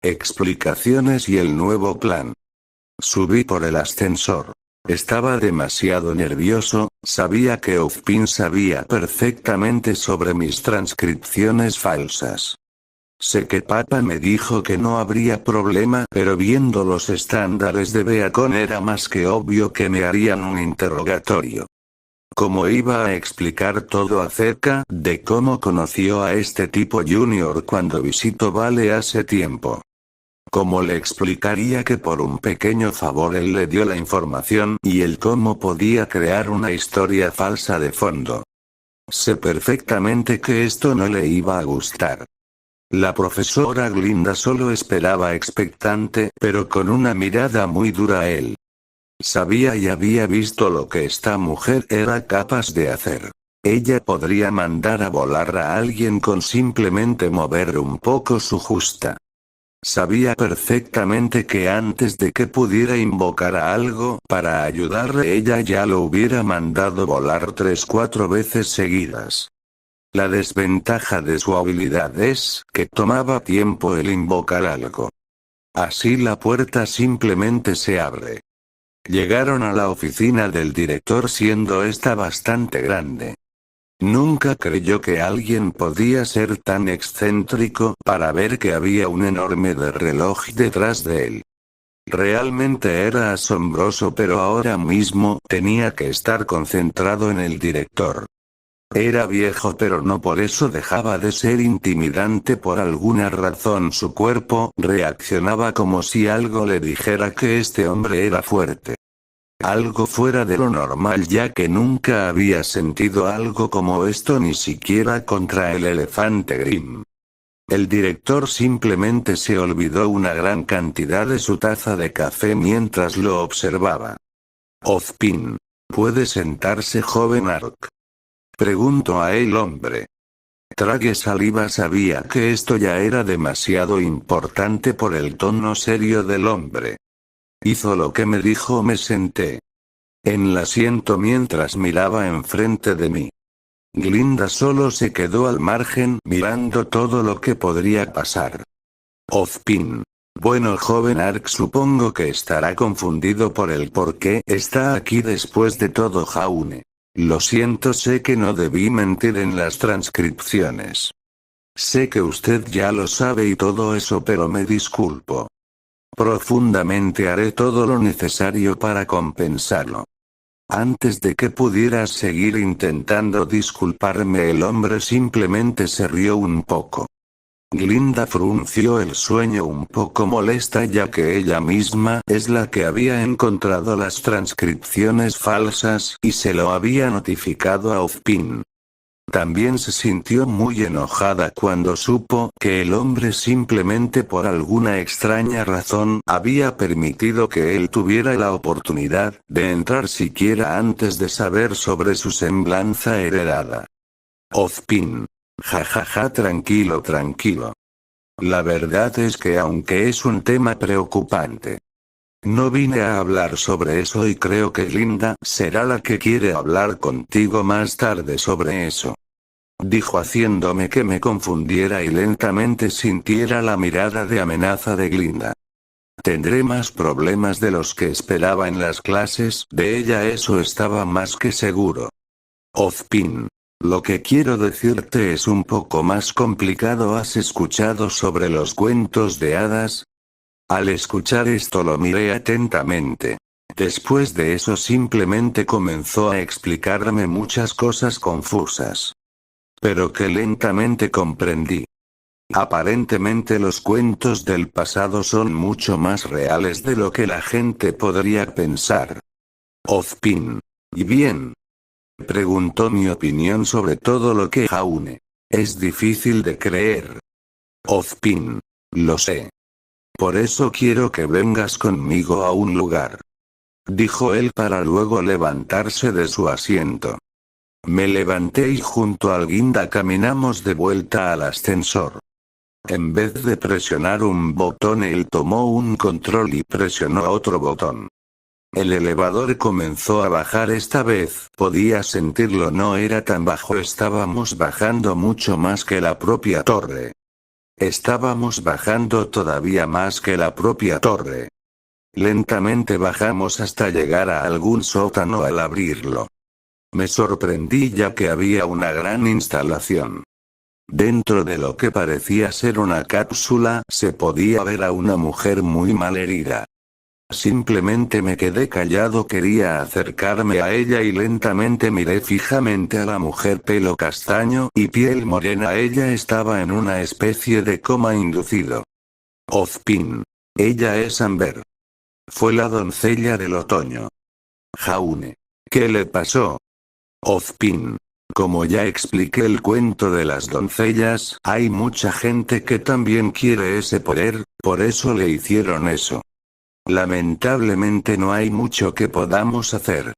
explicaciones y el nuevo plan. Subí por el ascensor. Estaba demasiado nervioso, sabía que Ozpin sabía perfectamente sobre mis transcripciones falsas. Sé que papá me dijo que no habría problema, pero viendo los estándares de Beacon era más que obvio que me harían un interrogatorio. ¿Cómo iba a explicar todo acerca de cómo conoció a este tipo Junior cuando visitó Vale hace tiempo? ¿Cómo le explicaría que por un pequeño favor él le dio la información y el cómo podía crear una historia falsa de fondo? Sé perfectamente que esto no le iba a gustar. La profesora Glinda solo esperaba expectante, pero con una mirada muy dura a él. Sabía y había visto lo que esta mujer era capaz de hacer. Ella podría mandar a volar a alguien con simplemente mover un poco su justa. Sabía perfectamente que antes de que pudiera invocar a algo para ayudarle ella ya lo hubiera mandado volar 3-4 veces seguidas. La desventaja de su habilidad es que tomaba tiempo el invocar algo. Así la puerta simplemente se abre. Llegaron a la oficina del director siendo esta bastante grande. Nunca creyó que alguien podía ser tan excéntrico para ver que había un enorme reloj detrás de él. Realmente era asombroso, pero ahora mismo tenía que estar concentrado en el director. Era viejo, pero no por eso dejaba de ser intimidante. Por alguna razón su cuerpo reaccionaba como si algo le dijera que este hombre era fuerte. Algo fuera de lo normal, ya que nunca había sentido algo como esto, ni siquiera contra el elefante Grimm. El director simplemente se olvidó una gran cantidad de su taza de café mientras lo observaba. Ozpin. ¿Puede sentarse, joven Ark? Preguntó a el hombre. Tragué saliva, sabía que esto ya era demasiado importante por el tono serio del hombre. Hizo lo que me dijo, me senté en el asiento mientras miraba enfrente de mí. Glinda solo se quedó al margen mirando todo lo que podría pasar. Ozpin. Bueno, joven Ark, supongo que estará confundido por el por qué está aquí después de todo, Jaune. Lo siento, sé que no debí mentir en las transcripciones. Sé que usted ya lo sabe y todo eso, pero me disculpo. Profundamente haré todo lo necesario para compensarlo. Antes de que pudieras seguir intentando disculparme, el hombre simplemente se rió un poco. Glinda frunció el ceño un poco molesta, ya que ella misma es la que había encontrado las transcripciones falsas y se lo había notificado a Ozpin. También se sintió muy enojada cuando supo que el hombre simplemente por alguna extraña razón había permitido que él tuviera la oportunidad de entrar siquiera antes de saber sobre su semblanza heredada. Ozpin. Jajaja, tranquilo, tranquilo. La verdad es que aunque es un tema preocupante, no vine a hablar sobre eso y creo que Glinda será la que quiere hablar contigo más tarde sobre eso. Dijo haciéndome que me confundiera y lentamente sintiera la mirada de amenaza de Glinda. Tendré más problemas de los que esperaba en las clases de ella, eso estaba más que seguro. Ozpin. Lo que quiero decirte es un poco más complicado. ¿Has escuchado sobre los cuentos de hadas? Al escuchar esto lo miré atentamente. Después de eso simplemente comenzó a explicarme muchas cosas confusas, pero que lentamente comprendí. Aparentemente los cuentos del pasado son mucho más reales de lo que la gente podría pensar. Ozpin. ¿Y bien? Preguntó mi opinión sobre todo lo que Jaune. Es difícil de creer. Ozpin. Lo sé. Por eso quiero que vengas conmigo a un lugar, dijo él para luego levantarse de su asiento. Me levanté y junto al guinda caminamos de vuelta al ascensor. En vez de presionar un botón, él tomó un control y presionó otro botón. El elevador comenzó a bajar, esta vez podía sentirlo, no era tan bajo, estábamos bajando mucho más que la propia torre. Estábamos bajando todavía más que la propia torre. Lentamente bajamos hasta llegar a algún sótano al abrirlo. Me sorprendí ya que había una gran instalación. Dentro de lo que parecía ser una cápsula se podía ver a una mujer muy mal herida. Simplemente me quedé callado, quería acercarme a ella y lentamente miré fijamente a la mujer pelo castaño y piel morena. Ella estaba en una especie de coma inducido. Ozpin. Ella es Amber. Fue la doncella del otoño. Jaune. ¿Qué le pasó? Ozpin. Como ya expliqué el cuento de las doncellas, hay mucha gente que también quiere ese poder, por eso le hicieron eso. Lamentablemente no hay mucho que podamos hacer.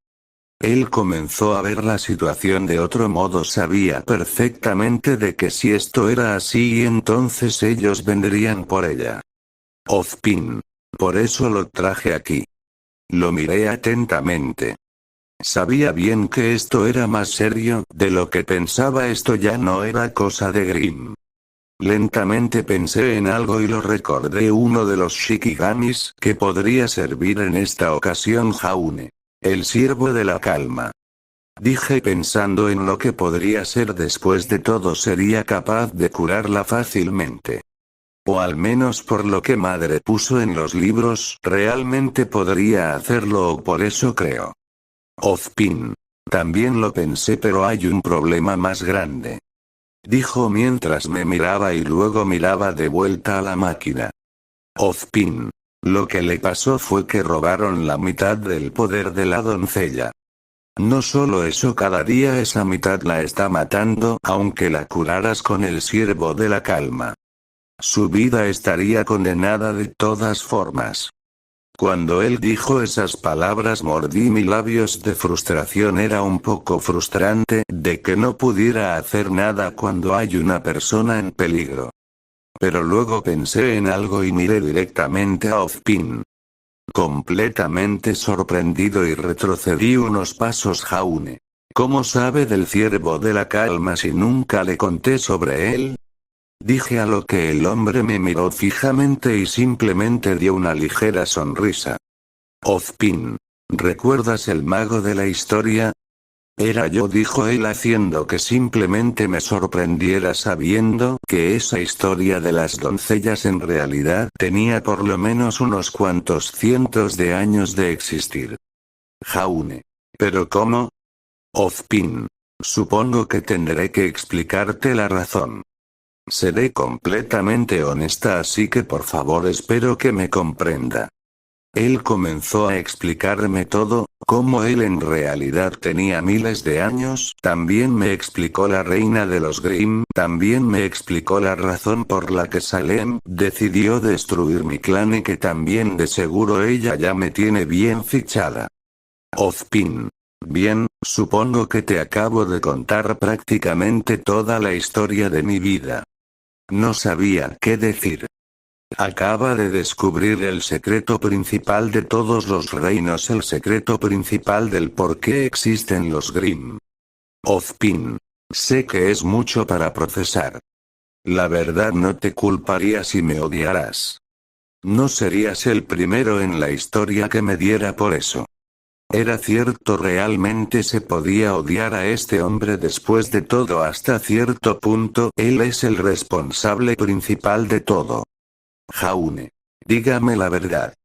Él comenzó a ver la situación de otro modo, sabía perfectamente de que si esto era así entonces ellos vendrían por ella. Ozpin. Por eso lo traje aquí. Lo miré atentamente. Sabía bien que esto era más serio de lo que pensaba, esto ya no era cosa de Grimm. Lentamente pensé en algo y lo recordé, uno de los Shikigamis que podría servir en esta ocasión. Jaune. El siervo de la calma. Dije pensando en lo que podría ser, después de todo sería capaz de curarla fácilmente. O al menos por lo que madre puso en los libros, realmente podría hacerlo, o por eso creo. Ozpin. También lo pensé, pero hay un problema más grande. Dijo mientras me miraba y luego miraba de vuelta a la máquina. Ozpin. Lo que le pasó fue que robaron la mitad del poder de la doncella. No solo eso, cada día esa mitad la está matando, aunque la curaras con el siervo de la calma. Su vida estaría condenada de todas formas. Cuando él dijo esas palabras mordí mis labios de frustración. Era un poco frustrante de que no pudiera hacer nada cuando hay una persona en peligro. Pero luego pensé en algo y miré directamente a Ozpin. Completamente sorprendido y retrocedí unos pasos. Jaune. ¿Cómo sabe del siervo de la calma si nunca le conté sobre él? Dije, a lo que el hombre me miró fijamente y simplemente dio una ligera sonrisa. Ozpin. ¿Recuerdas el mago de la historia? Era yo, dijo él, haciendo que simplemente me sorprendiera sabiendo que esa historia de las doncellas en realidad tenía por lo menos unos cuantos cientos de años de existir. Jaune. ¿Pero cómo? Ozpin. Supongo que tendré que explicarte la razón. Seré completamente honesta, así que por favor espero que me comprenda. Él comenzó a explicarme todo, cómo él en realidad tenía miles de años, también me explicó la reina de los Grimm, también me explicó la razón por la que Salem decidió destruir mi clan y que también de seguro ella ya me tiene bien fichada. Ozpin. Bien, supongo que te acabo de contar prácticamente toda la historia de mi vida. No sabía qué decir. Acaba de descubrir el secreto principal de todos los reinos, el secreto principal del por qué existen los Grimm. Ozpin. Sé que es mucho para procesar. La verdad, no te culparía si me odiaras. No serías el primero en la historia que me diera por eso. Era cierto, realmente se podía odiar a este hombre. Después de todo, hasta cierto punto, él es el responsable principal de todo. Jaune. Dígame la verdad.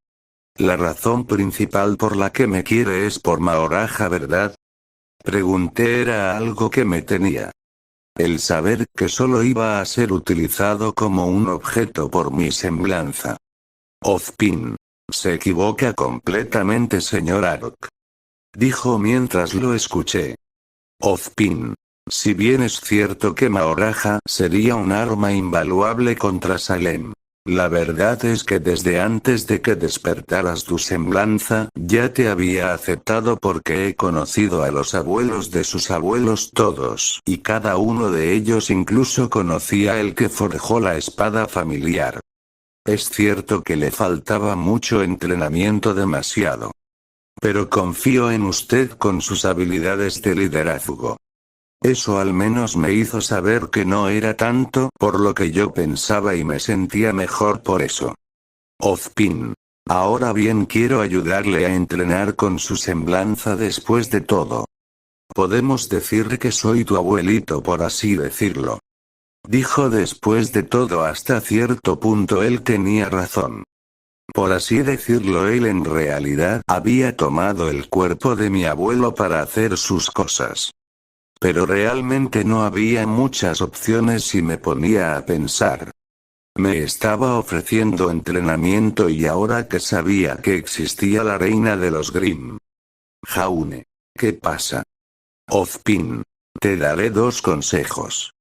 La razón principal por la que me quiere es por Mahoraja, ¿verdad? Pregunté. Era algo que me tenía. El saber que solo iba a ser utilizado como un objeto por mi semblanza. Ozpin. Se equivoca completamente, señor Arok. Dijo mientras lo escuché. Ozpin. Si bien es cierto que Mahoraja sería un arma invaluable contra Salem, la verdad es que desde antes de que despertaras tu semblanza, ya te había aceptado porque he conocido a los abuelos de sus abuelos todos, y cada uno de ellos incluso conocía el que forjó la espada familiar. Es cierto que le faltaba mucho entrenamiento, demasiado. Pero confío en usted con sus habilidades de liderazgo. Eso al menos me hizo saber que no era tanto por lo que yo pensaba y me sentía mejor por eso. Ozpin. Ahora bien, quiero ayudarle a entrenar con su semblanza después de todo. Podemos decir que soy tu abuelito, por así decirlo. Dijo después de todo. Hasta cierto punto él tenía razón. Por así decirlo, él en realidad había tomado el cuerpo de mi abuelo para hacer sus cosas. Pero realmente no había muchas opciones si me ponía a pensar. Me estaba ofreciendo entrenamiento y ahora que sabía que existía la reina de los Grimm. Jaune. ¿Qué pasa? Ozpin. Te daré 2 consejos.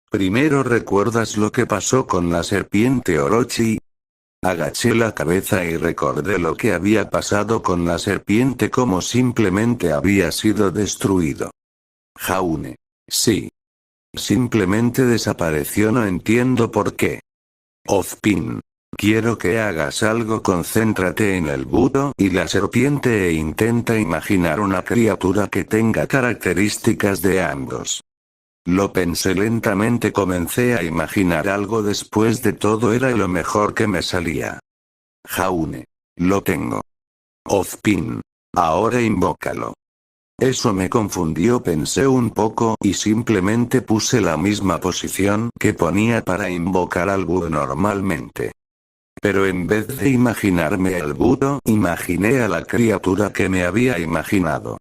Primero, ¿recuerdas lo que pasó con la serpiente Orochi? Agaché la cabeza y recordé lo que había pasado con la serpiente, como simplemente había sido destruido. Jaune. Sí. Simplemente desapareció, no entiendo por qué. Ozpin. Quiero que hagas algo, concéntrate en el búho y la serpiente e intenta imaginar una criatura que tenga características de ambos. Lo pensé lentamente, comencé a imaginar algo, después de todo era lo mejor que me salía. Jaune. Lo tengo. Ozpin. Ahora invócalo. Eso me confundió, pensé un poco y simplemente puse la misma posición que ponía para invocar al búho normalmente. Pero en vez de imaginarme al búho, imaginé a la criatura que me había imaginado.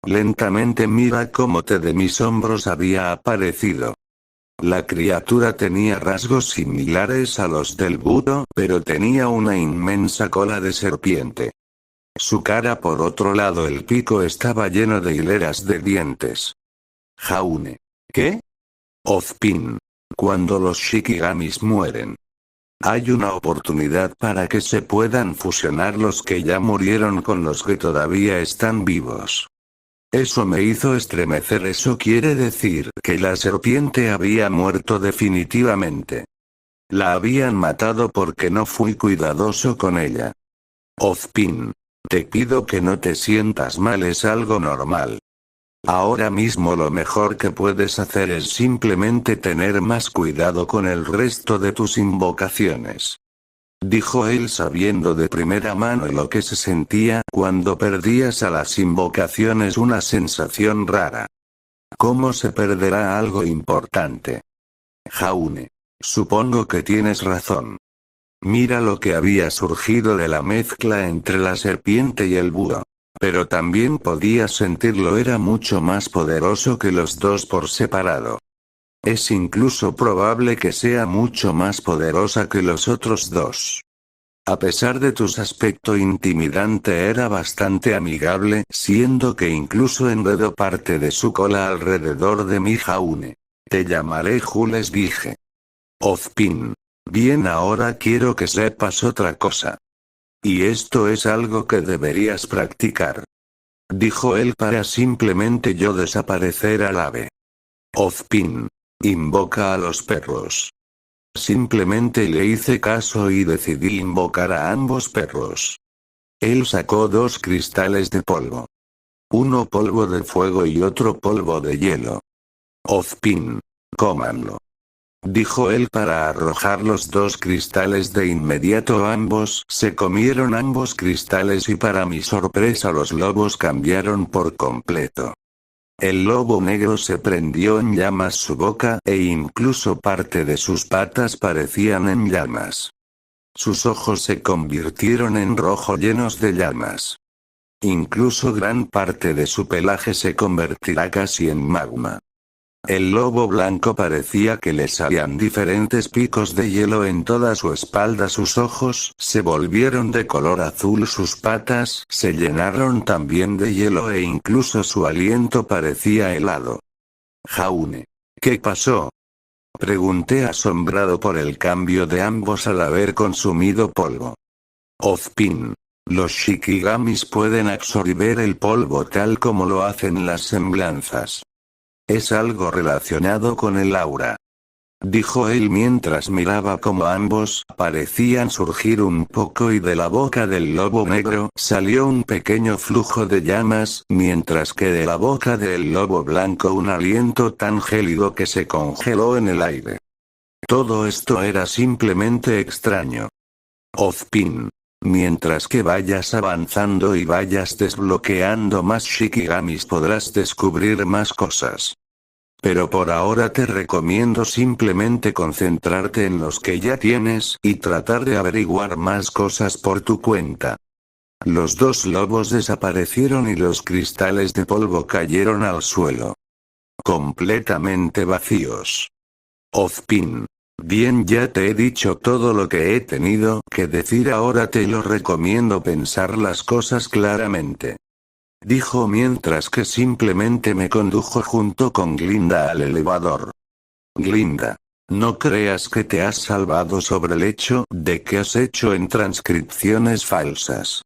Lentamente mira cómo de mis hombros había aparecido. La criatura tenía rasgos similares a los del búho, pero tenía una inmensa cola de serpiente. Su cara, por otro lado, el pico, estaba lleno de hileras de dientes. Jaune. ¿Qué? Ozpin. Cuando los Shikigamis mueren, hay una oportunidad para que se puedan fusionar los que ya murieron con los que todavía están vivos. Eso me hizo estremecer. Eso quiere decir que la serpiente había muerto definitivamente. La habían matado porque no fui cuidadoso con ella. Ozpin. Te pido que no te sientas mal, es algo normal. Ahora mismo lo mejor que puedes hacer es simplemente tener más cuidado con el resto de tus invocaciones. Dijo él, sabiendo de primera mano lo que se sentía cuando perdías a las invocaciones, una sensación rara. ¿Cómo se perderá algo importante? Jaune. Supongo que tienes razón. Mira lo que había surgido de la mezcla entre la serpiente y el búho. Pero también podía sentirlo, era mucho más poderoso que los dos por separado. Es incluso probable que sea mucho más poderosa que los otros dos. A pesar de tu aspecto intimidante, era bastante amigable, siendo que incluso enredó parte de su cola alrededor de mi. Jaune. Te llamaré Jules, dije. Ozpin. Bien, ahora quiero que sepas otra cosa. Y esto es algo que deberías practicar. Dijo él para simplemente yo desaparecer al ave. Ozpin. Invoca a los perros. Simplemente le hice caso y decidí invocar a ambos perros. Él sacó 2 cristales de polvo. Uno polvo de fuego y otro polvo de hielo. Ozpin. Cómanlo. Dijo él para arrojar los 2 cristales. De inmediato ambos se comieron ambos cristales y para mi sorpresa los lobos cambiaron por completo. El lobo negro se prendió en llamas su boca e incluso parte de sus patas parecían en llamas. Sus ojos se convirtieron en rojo llenos de llamas. Incluso gran parte de su pelaje se convertirá casi en magma. El lobo blanco parecía que le salían diferentes picos de hielo en toda su espalda, sus ojos se volvieron de color azul, sus patas se llenaron también de hielo e incluso su aliento parecía helado. Jaune. ¿Qué pasó? Pregunté asombrado por el cambio de ambos al haber consumido polvo. Ozpin. Los Shikigamis pueden absorber el polvo tal como lo hacen las semblanzas. Es algo relacionado con el aura. dijo él mientras miraba cómo ambos parecían surgir un poco y de la boca del lobo negro salió un pequeño flujo de llamas, mientras que de la boca del lobo blanco un aliento tan gélido que se congeló en el aire. Todo esto era simplemente extraño. Ozpin. Mientras que vayas avanzando y vayas desbloqueando más Shikigamis podrás descubrir más cosas. Pero por ahora te recomiendo simplemente concentrarte en los que ya tienes y tratar de averiguar más cosas por tu cuenta. Los dos lobos desaparecieron y los cristales de polvo cayeron al suelo. Completamente vacíos. Ozpin. Bien, ya te he dicho todo lo que he tenido que decir, ahora te lo recomiendo pensar las cosas claramente. Dijo mientras que simplemente me condujo junto con Glinda al elevador. Glinda. No creas que te has salvado sobre el hecho de que has hecho en transcripciones falsas.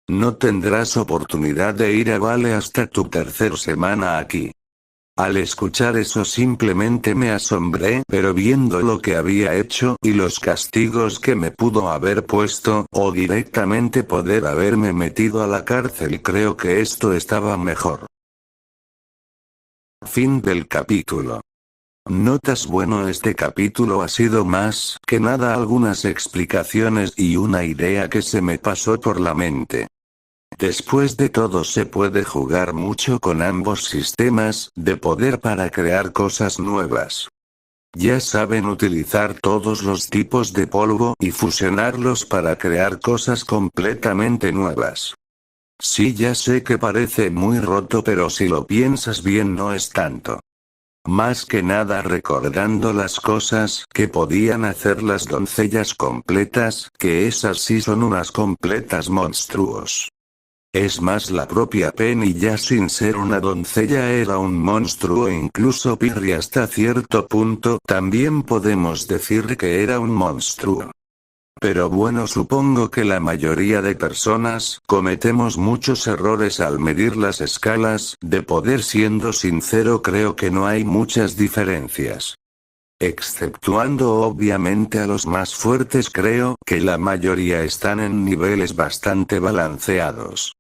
No tendrás oportunidad de ir a Vale hasta tu tercera semana aquí. Al escuchar eso simplemente me asombré, pero viendo lo que había hecho y los castigos que me pudo haber puesto, o directamente poder haberme metido a la cárcel, creo que esto estaba mejor. Fin del capítulo. Notas. Bueno, este capítulo ha sido más que nada algunas explicaciones y una idea que se me pasó por la mente. Después de todo se puede jugar mucho con ambos sistemas de poder para crear cosas nuevas. Ya saben utilizar todos los tipos de polvo y fusionarlos para crear cosas completamente nuevas. Sí, ya sé que parece muy roto, pero si lo piensas bien no es tanto. Más que nada recordando las cosas que podían hacer las doncellas completas, que esas sí son unas completas monstruos. Es más, la propia Penny ya sin ser una doncella era un monstruo, e incluso Pirri hasta cierto punto también podemos decir que era un monstruo. Pero bueno, supongo que la mayoría de personas cometemos muchos errores al medir las escalas de poder. Siendo sincero, creo que no hay muchas diferencias. Exceptuando obviamente a los más fuertes, creo que la mayoría están en niveles bastante balanceados.